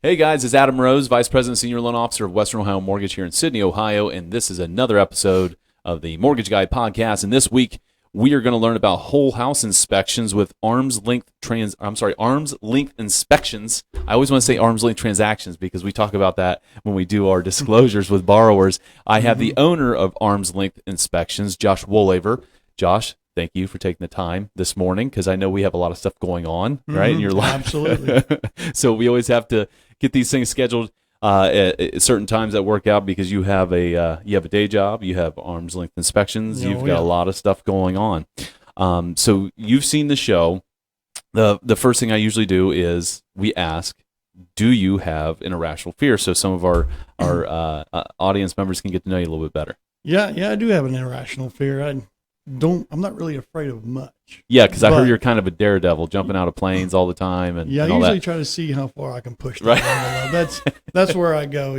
Hey guys, it's Adam Rose, Vice President, Senior Loan Officer of Western Ohio Mortgage here in Sydney, Ohio, and this is another episode of the Mortgage Guy podcast. And this week, we are going to learn about whole house inspections with arm's length inspections. I always want to say arm's length transactions because we talk about that when we do our disclosures with borrowers. I have the owner of Arm's Length Inspections, Josh Wolver. Josh, thank you for taking the time this morning because I know we have a lot of stuff going on, right, in your life. Absolutely. So we always have to get these things scheduled at certain times that work out because you have a day job, you have arm's length inspections, you've got a lot of stuff going on. So you've seen the show. The first thing I usually do is we ask, do you have an irrational fear? So some of our audience members can get to know you a little bit better. Yeah, I do have an irrational fear. I'm not really afraid of much. Yeah, because I heard you're kind of a daredevil, jumping out of planes all the time, and I all usually that. try to see how far I can push that. Right. That's where I go.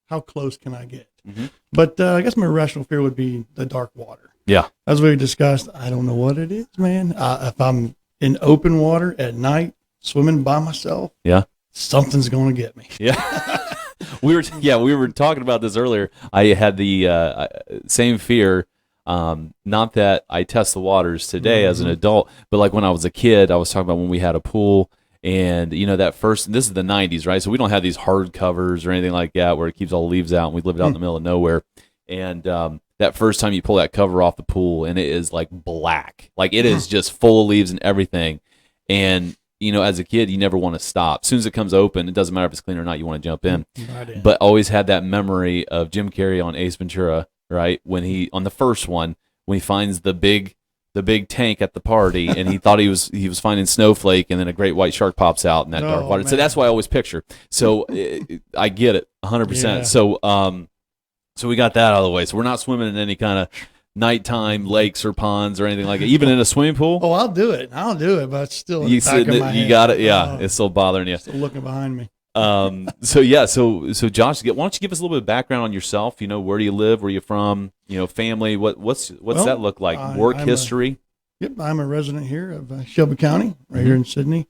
How close can I get? Mm-hmm. But I guess my irrational fear would be the dark water. Yeah, as we discussed, I don't know what it is, man. If I'm in open water at night, swimming by myself, something's going to get me. Yeah. We were talking about this earlier. I had the same fear. Not that I test the waters today as an adult, but like when I was a kid, I was talking about when we had a pool and this is the 90s, right? So we don't have these hard covers or anything like that where it keeps all the leaves out and we live out in the middle of nowhere. And, that first time you pull that cover off the pool and it is like black, like it is just full of leaves and everything. And, as a kid, you never want to stop. As soon as it comes open, it doesn't matter if it's clean or not, you want to jump in. But always had that memory of Jim Carrey on Ace Ventura, right? When on the first one, when he finds the big tank at the party and he thought he was finding Snowflake and then a great white shark pops out in that dark water. Man. So that's why I always picture. So I get it 100%. Yeah. So we got that out of the way. So we're not swimming in any kind of nighttime lakes or ponds or anything like that, even in a swimming pool. Oh, I'll do it, but it's still in the back of my head. You got it. Yeah, it's still bothering you. Still looking behind me. So Josh, why don't you give us a little bit of background on yourself? Where do you live? Where are you from? Family. What's that look like? Work history. I'm a resident here of Shelby County, right here in Sydney,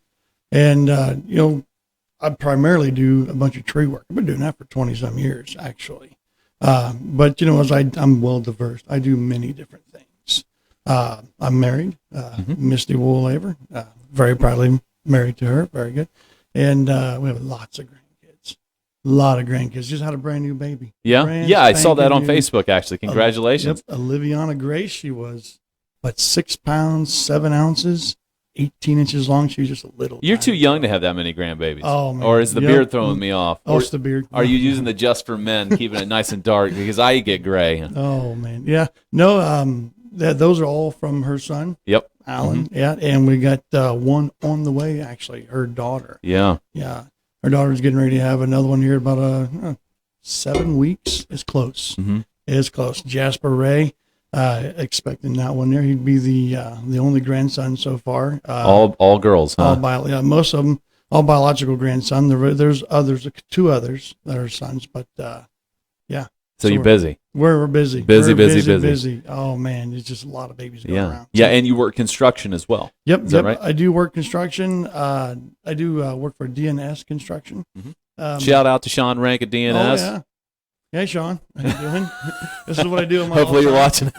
and I primarily do a bunch of tree work. I've been doing that for 20-some years, actually. But I'm well diverse. I do many different things. I'm married, Misty Wolaver, very proudly married to her. Very good. And we have lots of grandkids. A lot of grandkids. Just had a brand new baby. Yeah. I saw that on Facebook, actually. Congratulations. Oliviana Grace. She was, 6 pounds, 7 ounces, 18 inches long. She was just a little. You're too young to have that many grandbabies. Oh, man. Or is the beard throwing me off? Oh, it's the beard. Are you using the Just for Men, keeping it nice and dark? Because I get gray. Oh, man. Yeah. No, those are all from her son. Yep. Alan, and we got one on the way, actually, her daughter. Yeah. Her daughter's getting ready to have another one here about 7 weeks. It's close. It's close. Jasper Ray, expecting that one there. He'd be the only grandson so far. All girls, huh? Most of them, all biological grandson. There's 2 others that are sons, but So you're busy. We're busy. Busy. Oh man, there's just a lot of babies going around. Yeah, and you work construction as well. Yep. That right? I do work construction. I do work for DNS Construction. Shout out to Sean Rank at DNS. Oh, yeah. Hey Sean, how you doing? This is what I do. Hopefully you're watching.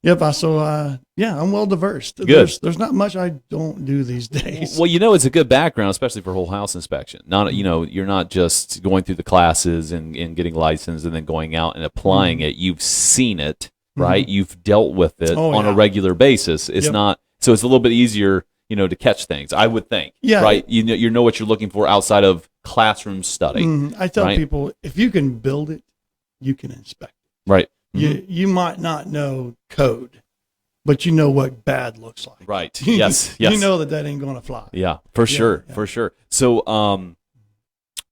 Yep. So I'm well diverse. Good. There's not much I don't do these days. Well, it's a good background, especially for whole house inspection. Not you're not just going through the classes and getting licensed and then going out and applying it. You've seen it, right? You've dealt with it on a regular basis. It's not so it's a little bit easier, to catch things. I would think. Yeah. Right. You know what you're looking for outside of classroom study. I tell people if you can build it, you can inspect it. Right. You might not know code, but you know what bad looks like. Right. Yes. You know that ain't going to fly. Yeah, for sure. So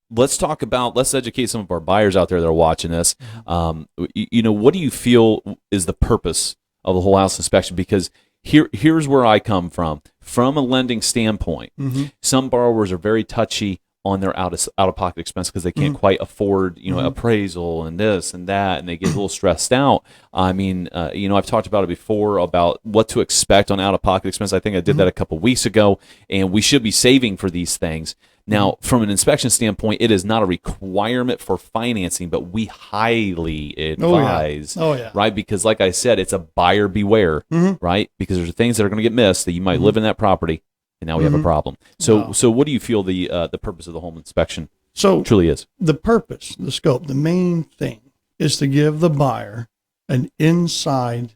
let's educate some of our buyers out there that are watching this. What do you feel is the purpose of the whole house inspection? Because here's where I come from. From a lending standpoint, some borrowers are very touchy on their out-of-pocket expense because they can't quite afford, appraisal and this and that, and they get a little stressed out. I mean, I've talked about it before about what to expect on out-of-pocket expense. I think I did that a couple weeks ago, and we should be saving for these things. Now, from an inspection standpoint, it is not a requirement for financing, but we highly advise, right? Because like I said, it's a buyer beware, right? Because there's things that are going to get missed that you might live in that property, and now we have a problem. So what do you feel the purpose of the home inspection truly is? The purpose, the scope, the main thing is to give the buyer an inside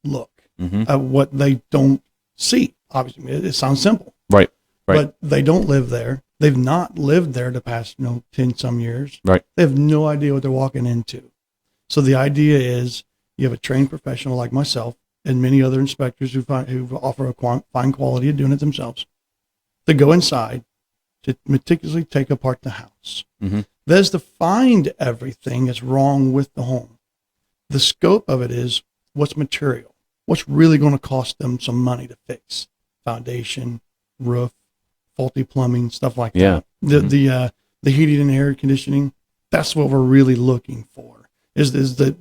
look at what they don't see. Obviously, it sounds simple. Right. But they don't live there. They've not lived there the past 10 some years. Right. They have no idea what they're walking into. So the idea is you have a trained professional like myself and many other inspectors who offer a fine quality of doing it themselves to go inside to meticulously take apart the house. There's to find everything that's wrong with the home. The scope of it is what's material, what's really going to cost them some money to fix. Foundation, roof, faulty plumbing, stuff like that. The heating and air conditioning, that's what we're really looking for. Is the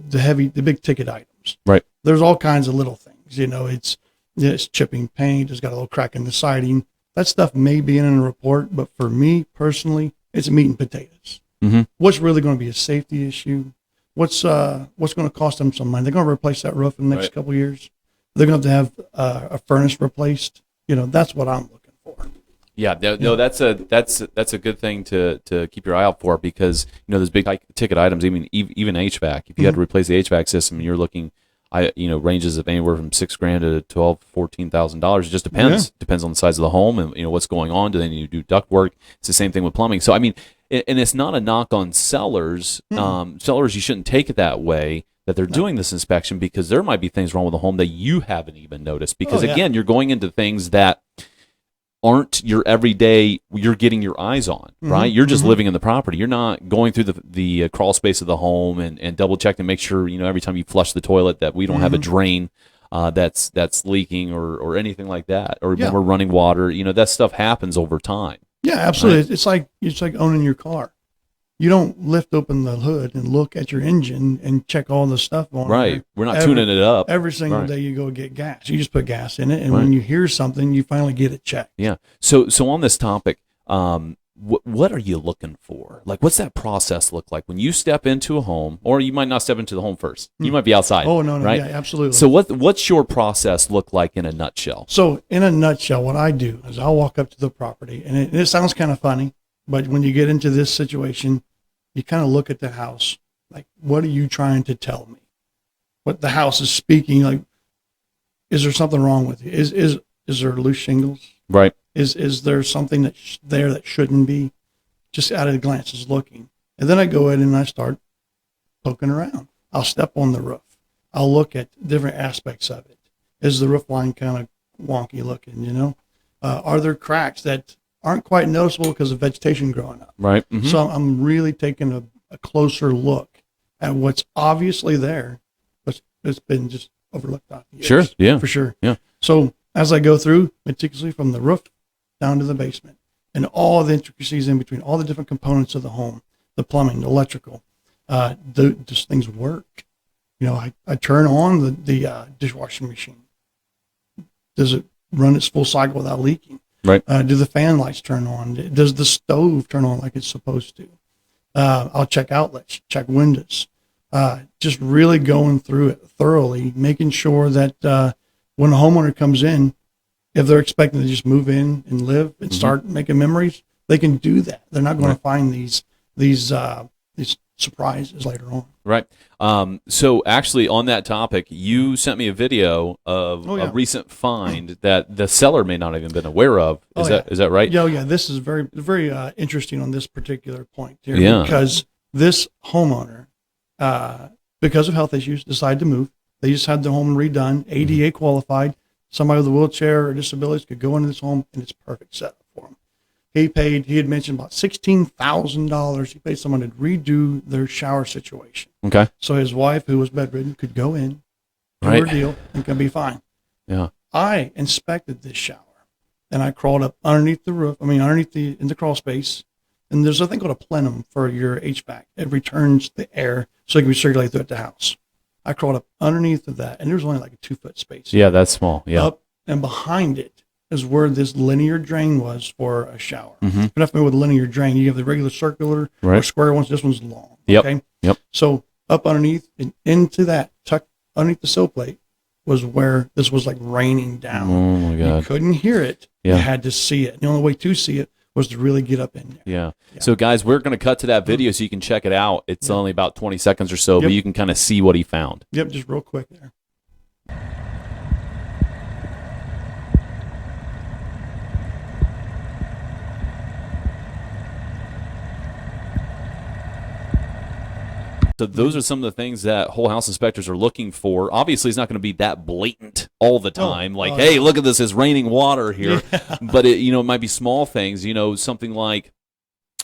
big ticket items. Right. There's all kinds of little things. It's chipping paint. It's got a little crack in the siding. That stuff may be in a report, but for me personally, it's meat and potatoes. What's really going to be a safety issue? What's going to cost them some money? They're going to replace that roof in the next couple of years. They're going to have a furnace replaced. That's what I'm looking for. Yeah, no, that's a good thing to keep your eye out for, because those big ticket items, even HVAC. If you had to replace the HVAC system, and you're looking, ranges of anywhere from $6,000 to $12,000-$14,000. It just depends. Depends on the size of the home and what's going on. Do they need to do duct work? It's the same thing with plumbing. So I mean, and it's not a knock on sellers. Sellers, you shouldn't take it that way, that they're doing this inspection, because there might be things wrong with the home that you haven't even noticed. Because again, you're going into things that aren't your everyday, you're getting your eyes on, right? You're just living in the property. You're not going through the crawl space of the home and double check to make sure, every time you flush the toilet that we don't have a drain that's leaking or anything like that. Or when we're running water, that stuff happens over time. Yeah, absolutely. Right? It's like owning your car. You don't lift open the hood and look at your engine and check all the stuff on right. there. We're not tuning it up. Every single day you go get gas. You just put gas in it, and when you hear something, you finally get it checked. Yeah. So on this topic, what are you looking for? Like, what's that process look like when you step into a home? Or you might not step into the home first. You might be outside. Oh, no, right? Yeah, absolutely. So what's your process look like in a nutshell? So in a nutshell, what I do is I'll walk up to the property, and it sounds kind of funny, but when you get into this situation, you kind of look at the house, like, what are you trying to tell me? What the house is speaking, like, is there something wrong with it? Is there loose shingles? Right. Is there something that's there that shouldn't be? Just at a glance, just looking. And then I go in and I start poking around. I'll step on the roof. I'll look at different aspects of it. Is the roof line kind of wonky looking, Are there cracks that aren't quite noticeable because of vegetation growing up? Right. So I'm really taking a closer look at what's obviously there, but it's been just overlooked out the years. Sure. Yeah. For sure. Yeah. So as I go through meticulously from the roof down to the basement and all the intricacies in between, all the different components of the home, the plumbing, the electrical, does things work? I turn on the dishwashing machine. Does it run its full cycle without leaking? Right. Do the fan lights turn on? Does the stove turn on like it's supposed to? I'll check outlets, check windows, just really going through it thoroughly, making sure that when a homeowner comes in, if they're expecting to just move in and live and start making memories, they can do that. They're not going to find these surprises later on. Right. So actually, on that topic, you sent me a video of a recent find that the seller may not have even been aware of. Is that right? Yeah. This is very, very interesting on this particular point here. Yeah. Because this homeowner, because of health issues, decided to move. They just had their home redone, ADA qualified. Somebody with a wheelchair or disabilities could go into this home, and it's perfect setup for them. He had mentioned about $16,000. He paid someone to redo their shower situation. Okay. So his wife, who was bedridden, could go in, do her deal, and can be fine. Yeah. I inspected this shower, and I crawled up underneath the roof. In the crawl space. And there's a thing called a plenum for your HVAC. It returns the air so it can recirculate throughout the house. I crawled up underneath of that, and there was only like a 2-foot space. Yeah, that's small. Yeah. Up and behind it is where this linear drain was for a shower. Mm-hmm. If you're not familiar with a linear drain, you have the regular circular or Right. square ones. This one's long. Yep. Okay. Yep. So up underneath and into that, tucked underneath the sill plate, was where this was like raining down. Oh my You God. couldn't hear it. Yeah. You had to see it. The only way to see it was to really get up in there. Yeah. Yeah. So guys, we're going to cut to that video so you can check it out. It's only about 20 seconds or so, but Yep. you can kind of see what he found. Yep, just real quick there. So those are some of the things that whole house inspectors are looking for. Obviously, it's not going to be that blatant all the time. Hey, look at this, it's raining water here. Yeah. But it might be small things. Something like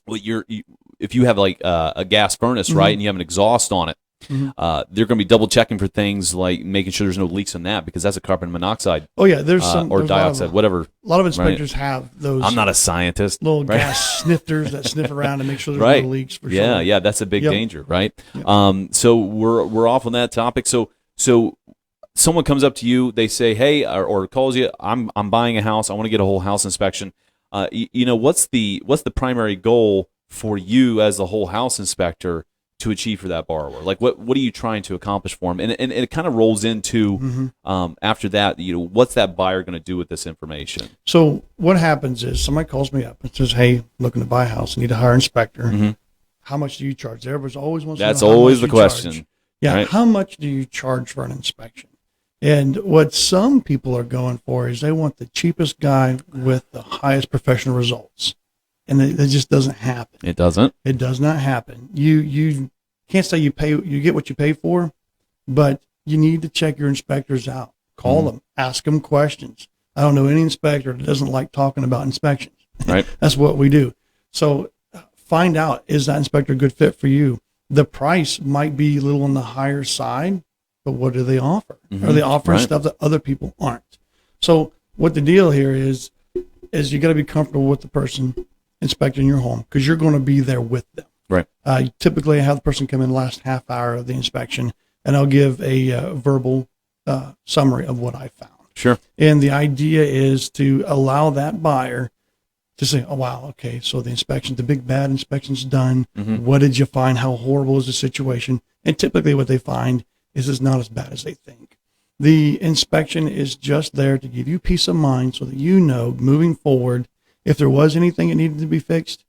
if you have like a gas furnace, right, and you have an exhaust on it, they're going to be double checking for things like making sure there's no leaks in that, because that's a carbon monoxide Oh yeah, there's some or there's dioxide, whatever. A lot of inspectors have those. I'm not a scientist. little right? gas snifters that sniff around and make sure there's Right. no leaks. For Yeah, sure. yeah, that's a big Yep. danger, right? Yep. So we're off on that topic. So someone comes up to you, they say, "Hey," or calls you, "I'm buying a house. I want to get a whole house inspection." What's the primary goal for you as the whole house inspector to achieve for that borrower? Like, what are you trying to accomplish for them? And it kind of rolls into after that, what's that buyer going to do with this information? So what happens is somebody calls me up and says, "Hey, looking to buy a house. I need to hire an inspector. Mm-hmm. How much do you charge?" Everybody's always wants That's to know how always much the you question. charge. Yeah, right? how much do you charge for an inspection? And what some people are going for is they want the cheapest guy with the highest professional results, and it just doesn't happen. It doesn't. It does not happen. You can't say you get what you pay for, but you need to check your inspectors out. Call them, ask them questions. I don't know any inspector that doesn't like talking about inspections. Right. That's what we do. So find out, is that inspector a good fit for you? The price might be a little on the higher side, but what do they offer? Are they offering Right. stuff that other people aren't? So what the deal here is you got to be comfortable with the person inspecting your home, because you're going to be there with them. Right. Typically, I have the person come in the last half hour of the inspection, and I'll give a verbal summary of what I found. Sure. And the idea is to allow that buyer to say, "Oh, wow, okay, so the big bad inspection's done. What did you find? How horrible is the situation?" And typically what they find is it's not as bad as they think. The inspection is just there to give you peace of mind so that you know, moving forward, if there was anything that needed to be fixed,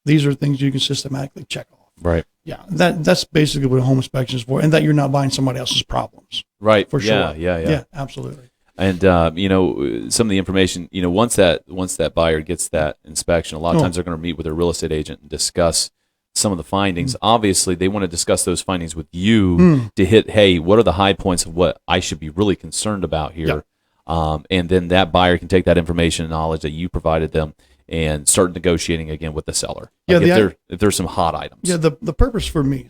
these are things you can systematically check off. Right. Yeah, that's basically what a home inspection is for, and that you're not buying somebody else's problems. Right. For sure. Yeah. Absolutely. And some of the information, once that buyer gets that inspection, a lot of times they're going to meet with their real estate agent and discuss some of the findings. Obviously, they want to discuss those findings with you to hit, hey, what are the high points of what I should be really concerned about here? And then that buyer can take that information and knowledge that you provided them and start negotiating again with the seller. Like if there's some hot items. Yeah, the purpose for me,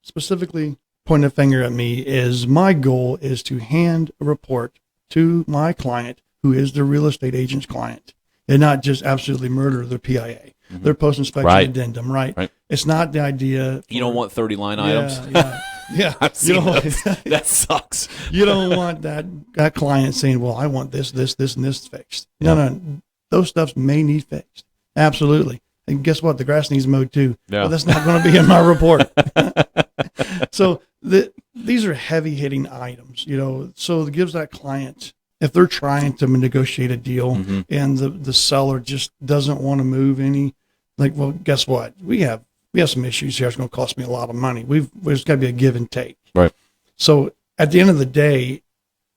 specifically pointing a finger at me, is my goal is to hand a report to my client, who is the real estate agent's client, and not just absolutely murder their PIA, their post-inspection addendum, right? It's not the idea. You don't want 30-line items? Yeah. I've seen those. That sucks. You don't want that client saying, "Well, I want this, and this fixed." No. Those stuffs may need fixed. Absolutely. And guess what? The grass needs mowed too. Yeah. But that's not going to be in my report. So these are heavy hitting items, so it gives that client, if they're trying to negotiate a deal and the seller just doesn't want to move any, like, well, guess what? We have some issues here. It's going to cost me a lot of money. There's got to be a give and take. Right. So at the end of the day,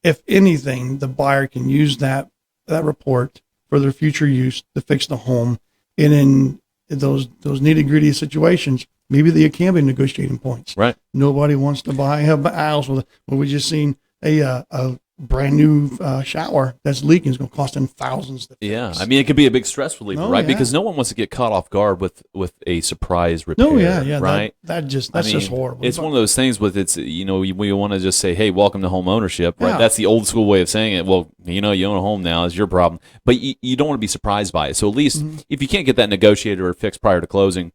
if anything, the buyer can use that report for their future use to fix the home. And in those nitty gritty situations, maybe they can be negotiating points. Right. Nobody wants to buy a house where we just seen a brand new shower that's leaking is going to cost them thousands to fix. Yeah, I mean, it could be a big stress reliever, right? Yeah. Because no one wants to get caught off guard with a surprise repair. No, yeah, right. That's just horrible. It's one of those things with we want to just say, hey, welcome to home ownership, right? Yeah. That's the old school way of saying it. Well, you own a home now, it's your problem, but you don't want to be surprised by it. So at least if you can't get that negotiated or fixed prior to closing,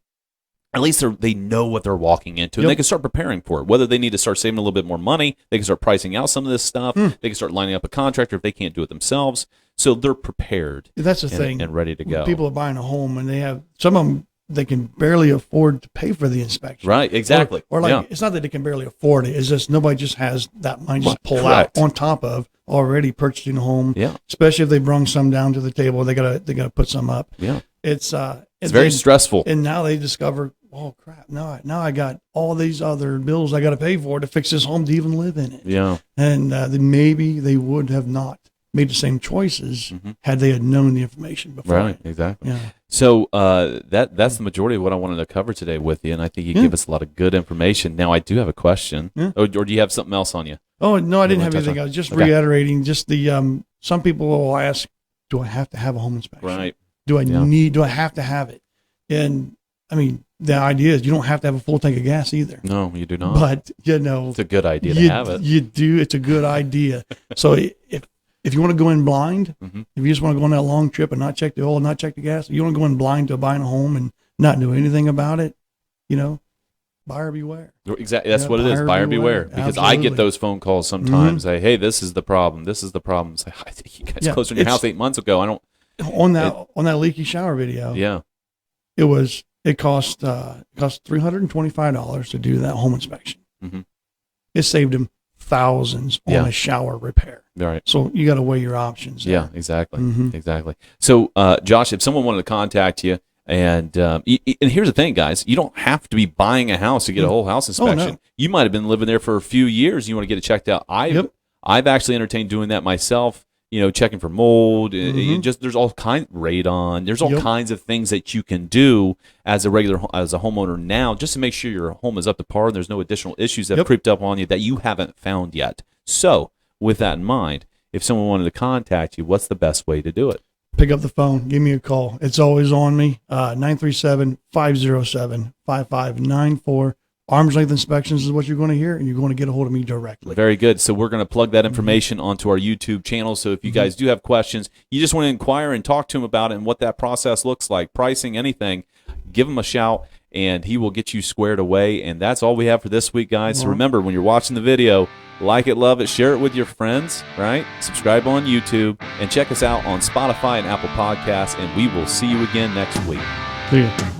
at least they know what they're walking into, and they can start preparing for it. Whether they need to start saving a little bit more money, they can start pricing out some of this stuff. They can start lining up a contractor if they can't do it themselves. So they're prepared. That's the thing. And ready to go. People are buying a home, and they have some of them. They can barely afford to pay for the inspection. Right, exactly. Or it's not that they can barely afford it. It's just nobody just has that money just pull out on top of already purchasing a home. Yeah. Especially if they brung some down to the table, they gotta put some up. Yeah. It's very stressful. And now they discover, oh crap! Now I got all these other bills I got to pay for to fix this home to even live in it. Yeah. And then maybe they would have not made the same choices had they had known the information before. Right, exactly. Yeah. So that's the majority of what I wanted to cover today with you, and I think you gave us a lot of good information. Now, I do have a question. Yeah. Or do you have something else on you? Oh, no, I didn't have anything. I was just reiterating just the some people will ask, do I have to have a home inspection? Right. Do I have to have it? And I mean, the idea is you don't have to have a full tank of gas either. No, you do not. But, it's a good idea to have it. You do. It's a good idea. So if you want to go in blind, if you just want to go on that long trip and not check the oil, not check the gas, you want to go in blind to buying a home and not do anything about it, buyer beware. Exactly. That's what it is. Buyer beware. Because I get those phone calls sometimes. Say, hey, this is the problem. This is the problem. Say, I think you guys closed on your house 8 months ago. I don't. On that leaky shower video. Yeah. It cost $325 to do that home inspection. It saved him thousands on a shower repair. Right. So you got to weigh your options there. Yeah, exactly. Exactly. So, Josh, if someone wanted to contact you, and here's the thing, guys, you don't have to be buying a house to get a whole house inspection. Oh, no. You might have been living there for a few years. And you want to get it checked out. I've actually entertained doing that myself. Checking for mold, and just there's all kinds radon. There's all kinds of things that you can do as a homeowner now, just to make sure your home is up to par and there's no additional issues that have creeped up on you that you haven't found yet. So, with that in mind, if someone wanted to contact you, what's the best way to do it? Pick up the phone, give me a call. It's always on me. 937-507-5594. Arm's length inspections is what you're going to hear, and you're going to get a hold of me directly. Very good. So we're going to plug that information onto our YouTube channel. So if you guys do have questions, you just want to inquire and talk to him about it and what that process looks like, pricing, anything, give him a shout, and he will get you squared away. And that's all we have for this week, guys. So remember, when you're watching the video, like it, love it, share it with your friends, right? Subscribe on YouTube, and check us out on Spotify and Apple Podcasts, and we will see you again next week. See ya.